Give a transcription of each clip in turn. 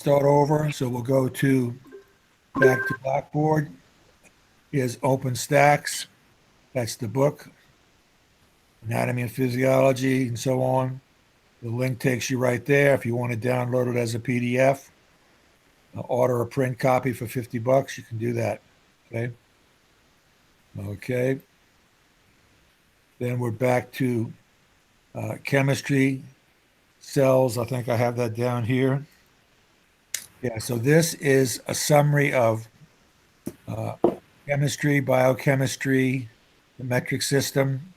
start over. So we'll go to back to Blackboard. Here's Open Stacks. That's the book, Anatomy and Physiology, and so on. The link takes you right there. If you want to download it as a PDF, order a print copy for $50, you can do that. Okay. Okay. Then we're back to chemistry, cells. I think I have that down here. Yeah, so this is a summary of uh, chemistry, biochemistry, the metric system.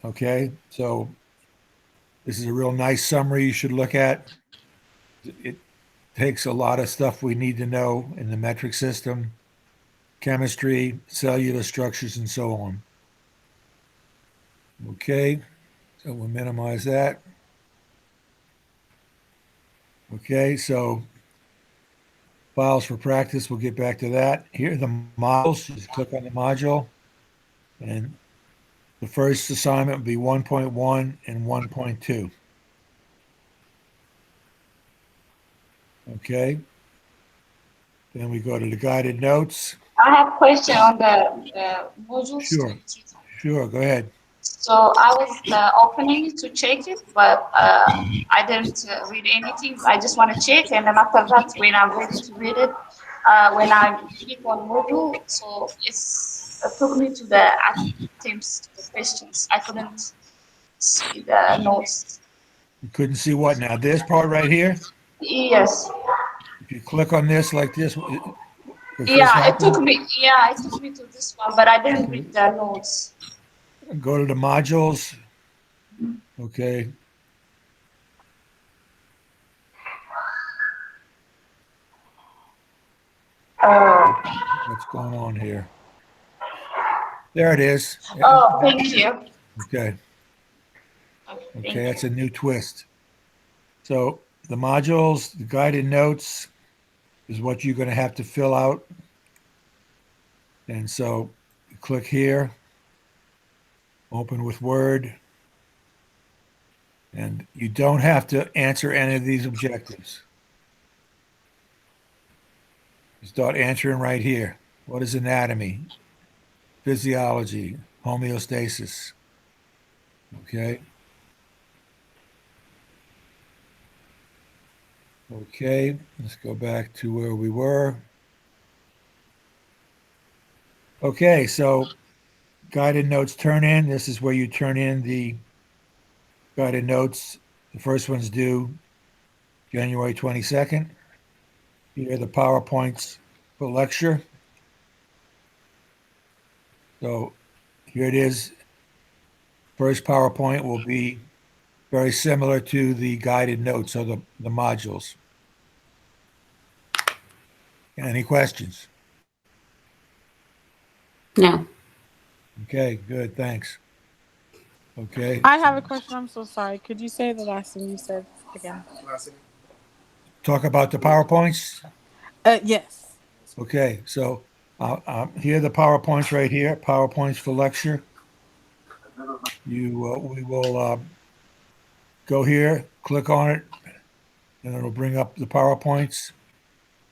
Okay, so this is a real nice summary you should look at. It takes a lot of stuff we need to know in the metric system, chemistry, cellular structures, and so on. Okay, so we'll minimize that. Okay, so files for practice, we'll get back to that. Here are the modules. Just click on the module, and the first assignment would be 1.1 and 1.2. Okay. Then we go to the guided notes. I have a question on the modules. Sure. Sure, go ahead. So I was opening it to check it, but I didn't read anything. I just want to check, and then after that, when I'm ready to read it, when I click on module, so it took me to the items, the questions. I couldn't see the notes. You couldn't see what now? This part right here? Yes. If you click on this like this, yeah, it took me to this one, but I didn't read the notes. Go to the modules. Okay. What's going on here? There it is. Oh, thank you. Okay. Okay, that's a new twist. So the modules, the guided notes is what you're going to have to fill out. And so you click here, open with Word, and you don't have to answer any of these objectives. You start answering right here. What is anatomy? Physiology, homeostasis. Okay. Okay, let's go back to where we were. Okay, so guided notes turn in. This is where you turn in the guided notes. The first one's due January 22nd. Here are the PowerPoints for lecture. So here it is. First PowerPoint will be very similar to the guided notes or the modules. Any questions? No. Okay, good, thanks. Okay. I have a question. I'm so sorry. Could you say the last thing you said again? Talk about the PowerPoints? Yes. Okay, so here are the PowerPoints right here, PowerPoints for lecture. We will go here, click on it, and it'll bring up the PowerPoints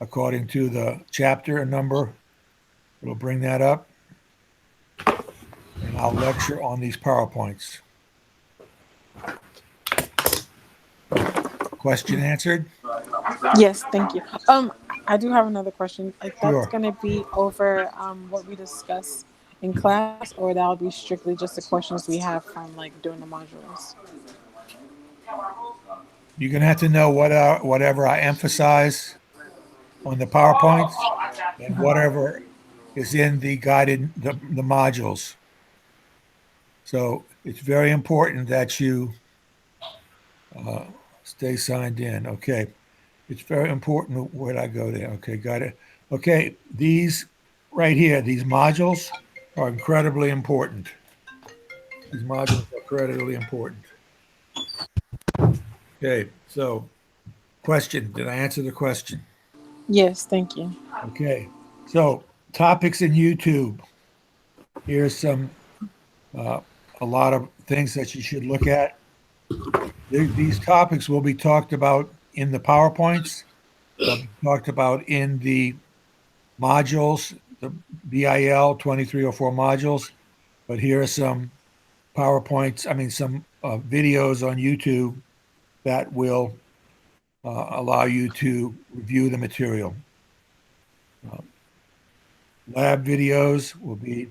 according to the chapter number. It'll bring that up, and I'll lecture on these PowerPoints. Question answered? Yes, thank you. I do have another question. Like, that's Sure. going to be over what we discuss in class, or that'll be strictly just the questions we have from like doing the modules? You're gonna have to know whatever I emphasize on the PowerPoints and whatever is in the guided the modules. So it's very important that you stay signed in. Okay, it's very important. Where'd I go there? Okay, got it. Okay, these right here, these modules are incredibly important. These modules are incredibly important. Okay, so question. Did I answer the question? Yes, thank you. Okay, so topics in YouTube. Here's some, a lot of things that you should look at. These topics will be talked about in the PowerPoints. They'll be talked about in the modules, the BIL 2304 modules. But here are some PowerPoints, some videos on YouTube that will allow you to review the material. Lab videos will be,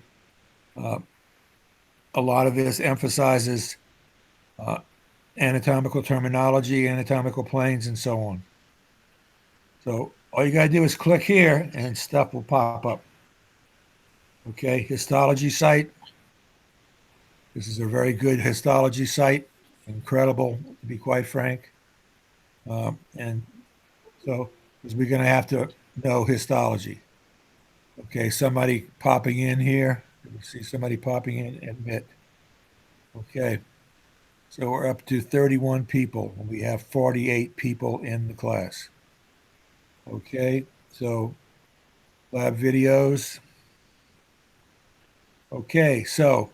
a lot of this emphasizes anatomical terminology, anatomical planes, and so on. So all you got to do is click here and stuff will pop up. Okay, histology site. This is a very good histology site. Incredible, to be quite frank. And so, because we're going to have to know histology. Okay, somebody popping in here. We see somebody popping in, admit. Okay, so we're up to 31 people. We have 48 people in the class. Okay, so lab videos. Okay, so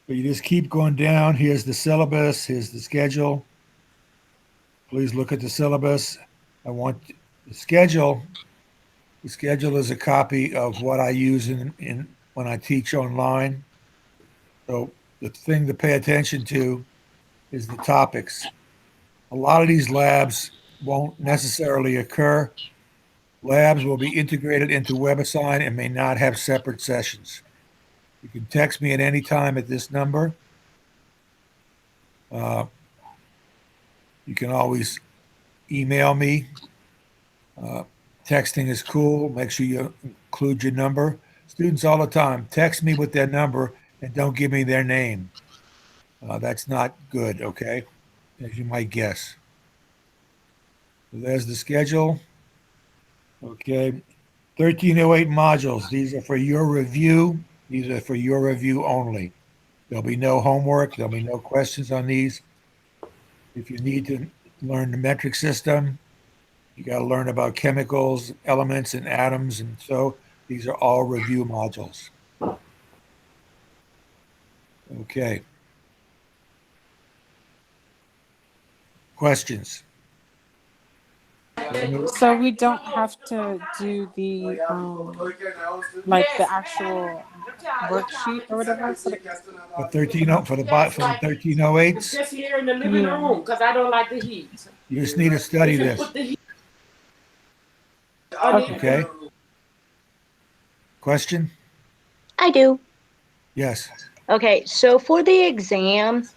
you just keep going down. Here's the syllabus. Here's the schedule. Please look at the syllabus. I want the schedule. The schedule is a copy of what I use in when I teach online. So the thing to pay attention to is the topics. A lot of these labs won't necessarily occur. Labs will be integrated into WebAssign and may not have separate sessions. You can text me at any time at this number. You can always email me. Texting is cool. Make sure you include your number. Students all the time text me with their number and don't give me their name. That's not good, okay? As you might guess. So there's the schedule. Okay. 1308 modules. These are for your review. These are for your review only. There'll be no homework. There'll be no questions on these. If you need to learn the metric system, you got to learn about chemicals, elements, and atoms. And so these are all review modules. Okay. Questions? So we don't have to do the like the actual worksheet or whatever. For 1308s, Just here in the living room because I don't like the heat. you just need to study this. Okay. Question? I do. Yes. Okay, so for the exam,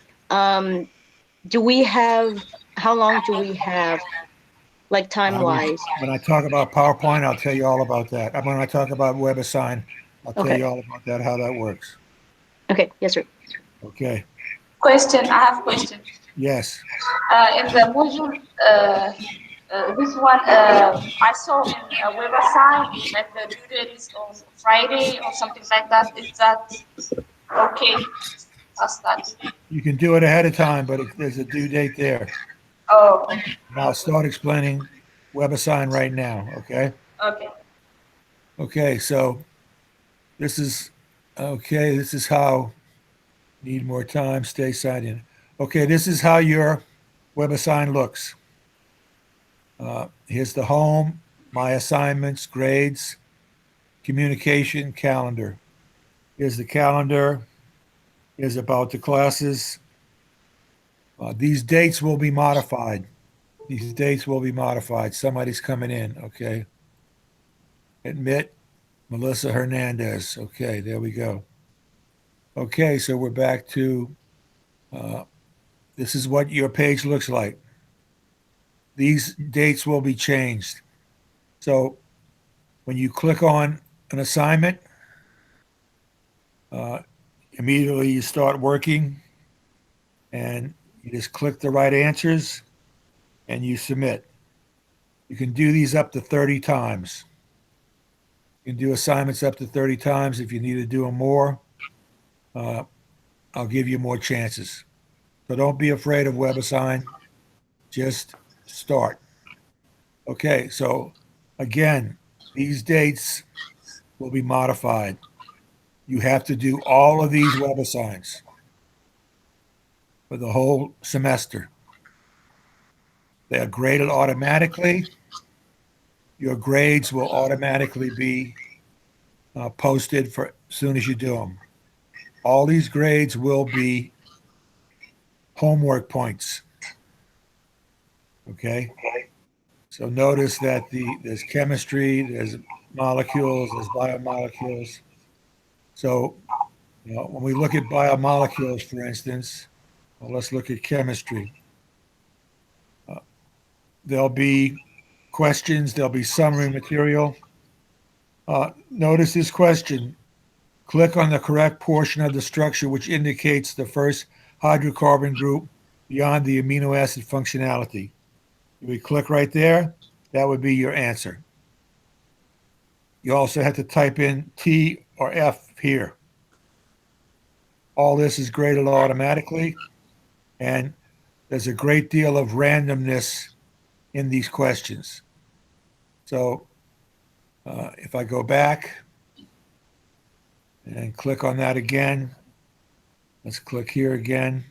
do we have, how long do we have, like time-wise? When I talk about PowerPoint, I'll tell you all about that. When I talk about WebAssign, I'll tell you all about that, how that works. Okay, yes, sir. Okay. Question, I have question. Yes. In the module, this one, I saw in a website that the due date is on Friday or something like that. Is that okay? That's that. You can do it ahead of time, but there's a due date there. Oh, okay. And I'll start explaining WebAssign right now, okay? Okay. Okay, so this is how, need more time, stay signed in. Okay, this is how your WebAssign looks. Here's the home, my assignments, grades, communication, calendar. Here's the calendar. Here's about the classes. These dates will be modified. These dates will be modified. Somebody's coming in, okay? Admit, Melissa Hernandez. Okay, there we go. Okay, so we're back to, this is what your page looks like. These dates will be changed. So when you click on an assignment, immediately you start working and you just click the right answers and you submit. You can do these up to 30 times. You can do assignments up to 30 times. If you need to do them more, I'll give you more chances. So don't be afraid of WebAssign. Just start. Okay, so again, these dates will be modified. You have to do all of these WebAssigns for the whole semester. They're graded automatically. Your grades will automatically be posted for as soon as you do them. All these grades will be homework points. Okay. So notice that there's chemistry, there's molecules, there's biomolecules. So when we look at biomolecules, for instance, well, let's look at chemistry. There'll be questions, there'll be summary material. Notice this question. Click on the correct portion of the structure which indicates the first hydrocarbon group beyond the amino acid functionality. If we click right there, that would be your answer. You also have to type in T or F here. All this is graded automatically, and there's a great deal of randomness in these questions. So if I go back and click on that again, let's click here again,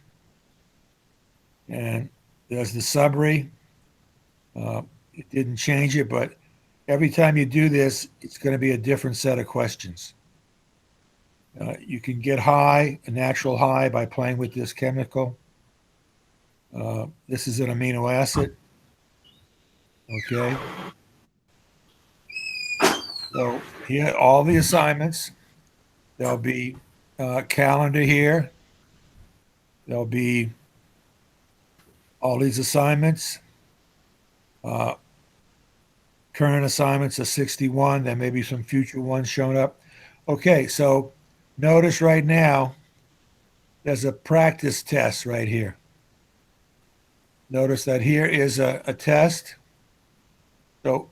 and there's the summary. It didn't change it, but every time you do this, it's going to be a different set of questions. You can get high, a natural high, by playing with this chemical. This is an amino acid. Okay. So here, all the assignments. There'll be calendar here. There'll be all these assignments. Current assignments are 61. There may be some future ones showing up. Okay, so notice right now, there's a practice test right here. Notice that here is a test. So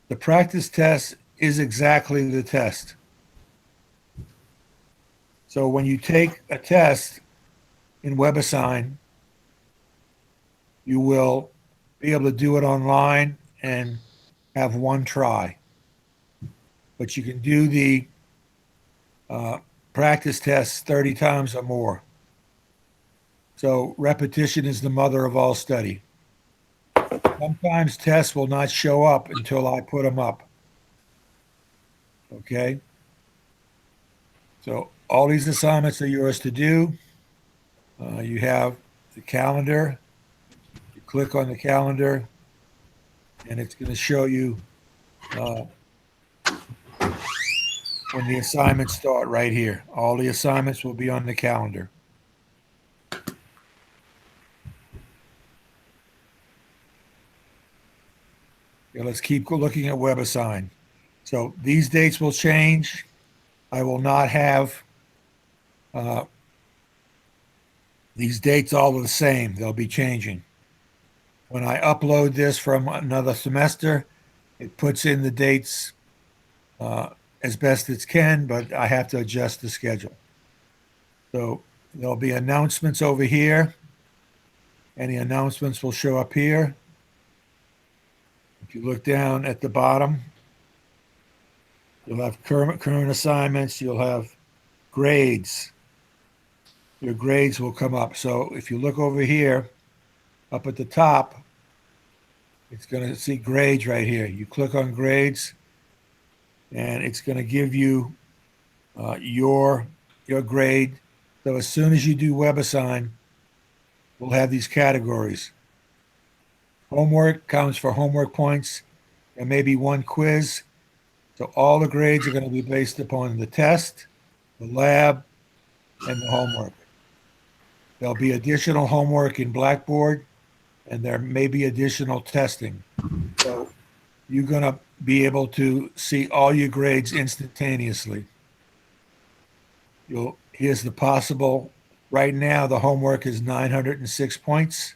the practice test is exactly the test. So when you take a test in WebAssign, you will be able to do it online and have one try. But you can do the practice tests 30 times or more. So repetition is the mother of all study. Sometimes tests will not show up until I put them up. Okay? So all these assignments are yours to do. You have the calendar. You click on the calendar, and it's going to show you when the assignments start right here. All the assignments will be on the calendar. Okay, let's keep looking at WebAssign. So these dates will change. I will not have these dates all the same. They'll be changing. When I upload this from another semester, it puts in the dates as best it can, but I have to adjust the schedule. So there'll be announcements over here. Any announcements will show up here. If you look down at the bottom, you'll have current assignments. You'll have grades. Your grades will come up. So if you look over here, up at the top, it's going to see grades right here. You click on grades, and it's going to give you your grade. So as soon as you do WebAssign, we'll have these categories. Homework counts for homework points. There may be one quiz. So all the grades are going to be based upon the test, the lab, and the homework. There'll be additional homework in Blackboard, and there may be additional testing. So you're going to be able to see all your grades instantaneously. Here's the possible. Right now, the homework is 906 points.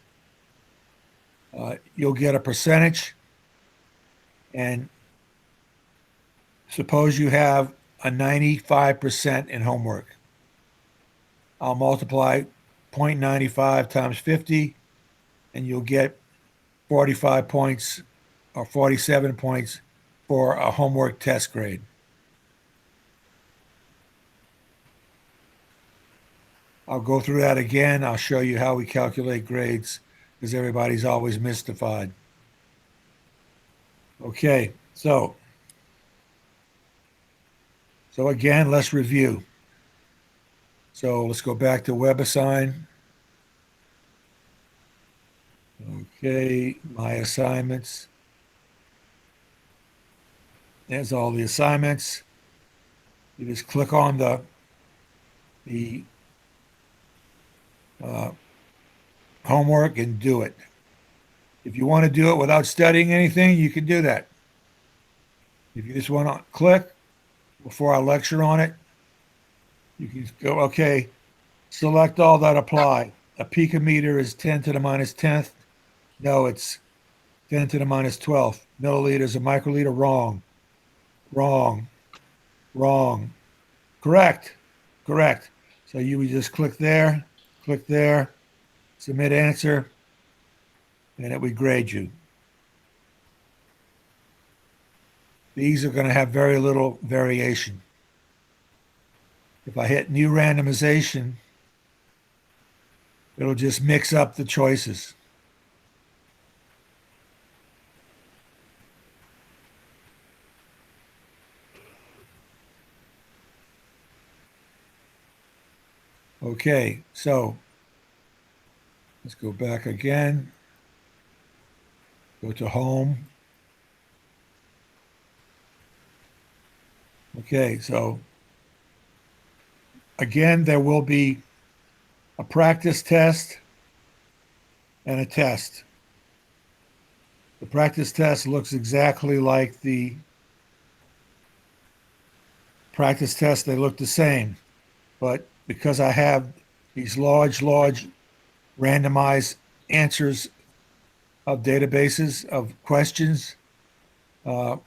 You'll get a percentage, and suppose you have a 95% in homework. I'll multiply 0.95 times 50, and you'll get 45 points or 47 points for a homework test grade. I'll go through that again. I'll show you how we calculate grades because everybody's always mystified. Okay, so again, let's review. So let's go back to WebAssign. Okay, my assignments. There's all the assignments. You just click on the homework and do it. If you want to do it without studying anything, you can do that. If you just want to click before I lecture on it, you can go, okay, select all that apply. A picometer is 10 to the minus 10th. No, it's 10 to the minus 12th. Milliliters a microliter. Wrong. Wrong. Wrong. Correct. Correct. So you would just click there, submit answer, and it would grade you. These are going to have very little variation. If I hit new randomization, it'll just mix up the choices. Okay, so let's go back again. Go to home. Okay, so again, there will be a practice test and a test. The practice test looks exactly like the practice test. They look the same, but because I have these large randomized answers of databases of questions, you'll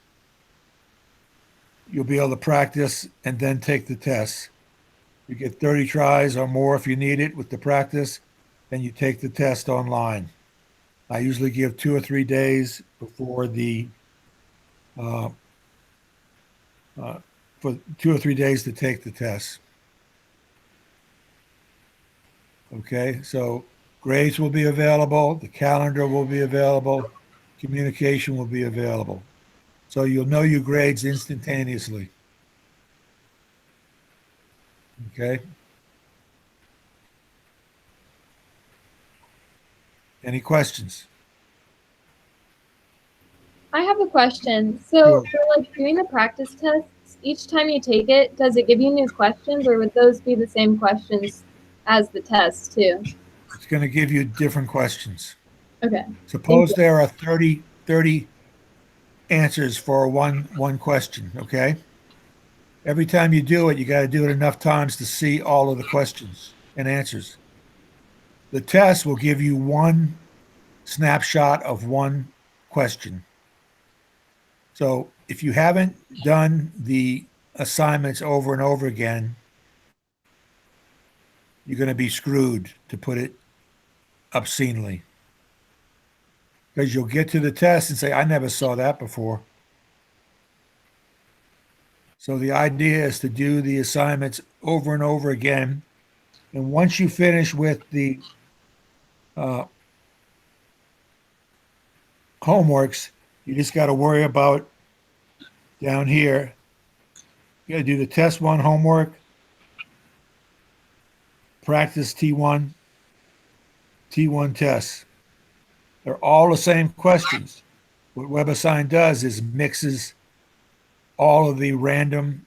be able to practice and then take the test. You get 30 tries or more if you need it with the practice, then you take the test online. I usually give 2 or 3 days before for 2 or 3 days to take the test. Okay, so grades will be available, the calendar will be available, communication will be available. So you'll know your grades instantaneously. Okay. Any questions? I have a question. So Sure. for like doing the practice tests, each time you take it, does it give you new questions or would those be the same questions as the test too? It's going to give you different questions. Okay. Suppose there are 30 answers for one question, okay? Every time you do it, you got to do it enough times to see all of the questions and answers. The test will give you one snapshot of one question. So if you haven't done the assignments over and over again, you're going to be screwed, to put it obscenely. Because you'll get to the test and say, I never saw that before. So the idea is to do the assignments over and over again. And once you finish with the homeworks, you just got to worry about down here. You got to do the test one homework, practice T1, T1 tests. They're all the same questions. What WebAssign does is mixes all of the random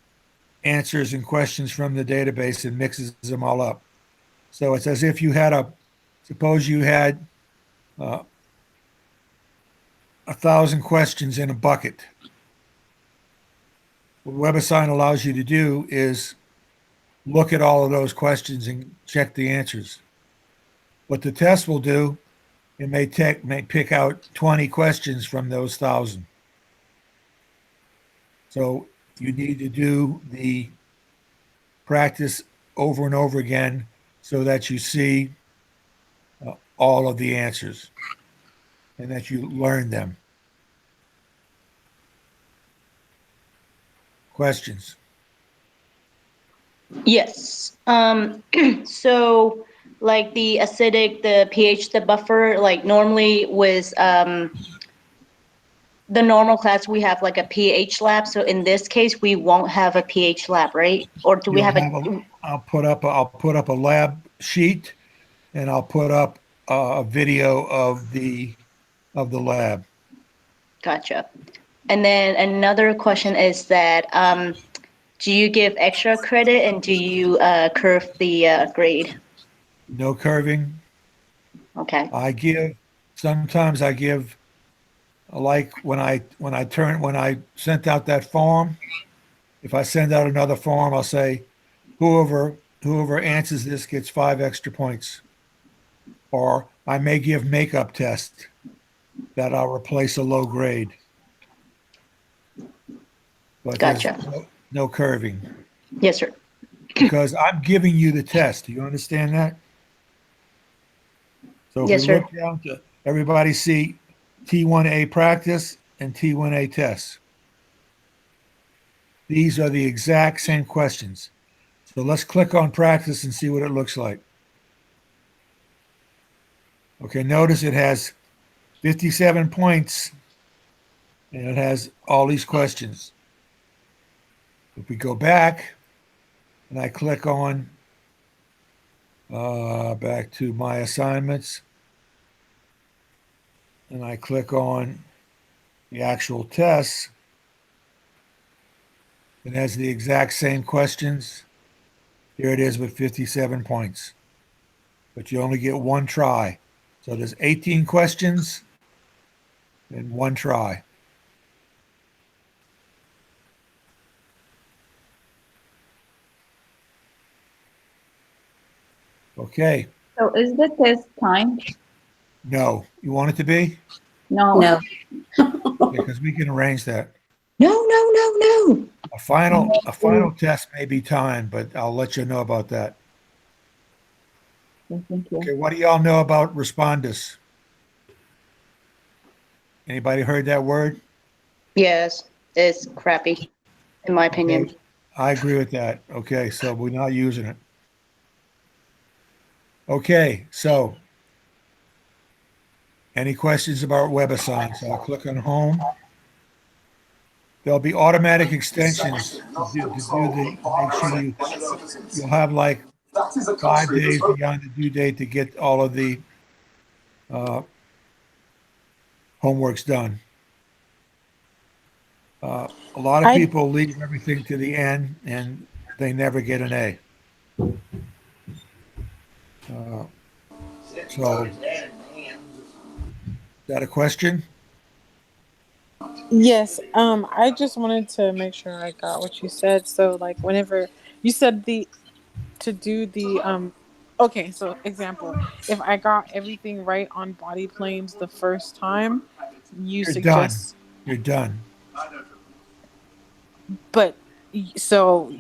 answers and questions from the database and mixes them all up. So it's as if you had suppose you had 1,000 questions in a bucket. What WebAssign allows you to do is look at all of those questions and check the answers. What the test will do, it may pick out 20 questions from those 1,000. So you need to do the practice over and over again so that you see all of the answers and that you learn them. Questions? Yes. So like the acidic, the pH, the buffer, like normally with the normal class, we have like a pH lab. So in this case, we won't have a pH lab, right? Or do we You'll have have a, I'll put up a lab sheet, and I'll put up a video of the lab. gotcha. And then another question is that, do you give extra credit and do you curve the grade? No curving. Okay. Sometimes I give, like when I sent out that form, if I send out another form, I'll say, whoever answers this gets 5 extra points. Or I may give makeup test that I'll replace a low grade, but there's Gotcha. no curving Yes, sir. because I'm giving you the test. Do you understand that? So if we Yes, sir. look down to everybody see T1A practice and T1A test. These are the exact same questions. So let's click on practice and see what it looks like. Okay, notice it has 57 points and it has all these questions. If we go back and I click on back to my assignments and I click on the actual tests, it has the exact same questions. Here it is with 57 points, but you only get one try. So there's 18 questions and one try. Okay, So is the test timed? no, you want it to be? No. No. Because we can arrange that. No, no, no, no. A final test may be timed, but I'll let you know about that. Okay, thank you. Okay, what do y'all know about respondus? Anybody heard that word? Yes, it's crappy, in my opinion. Okay, I agree with that. Okay, so we're not using it. Okay, so any questions about WebAssign? So I'll click on home. There'll be automatic extensions make sure you'll have like 5 days beyond the due date to get all of the homework's done. A lot of I people leave everything to the end and they never get an A. So, is that a question? Yes, I just wanted to make sure I got what you said. So like whenever you said to do the okay, so example, if I got everything right on body planes the first time, you You're done. suggest You're done. but so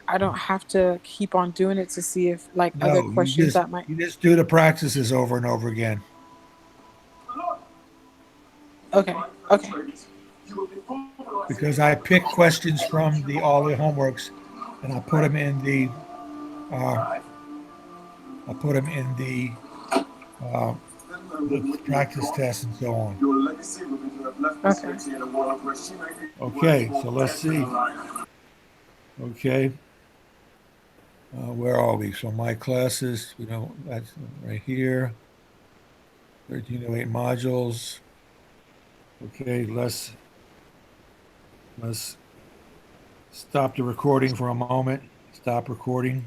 I don't have to keep on doing it to see if like other No, questions that might you just do the practices over and over again. okay, okay. Because I pick questions from all the homeworks and I put them in the uh, the practice tests and so on. Okay. Okay, so let's see. Okay, where are we? So my classes, that's right here. 1308 modules. Okay, let's stop the recording for a moment. Stop recording.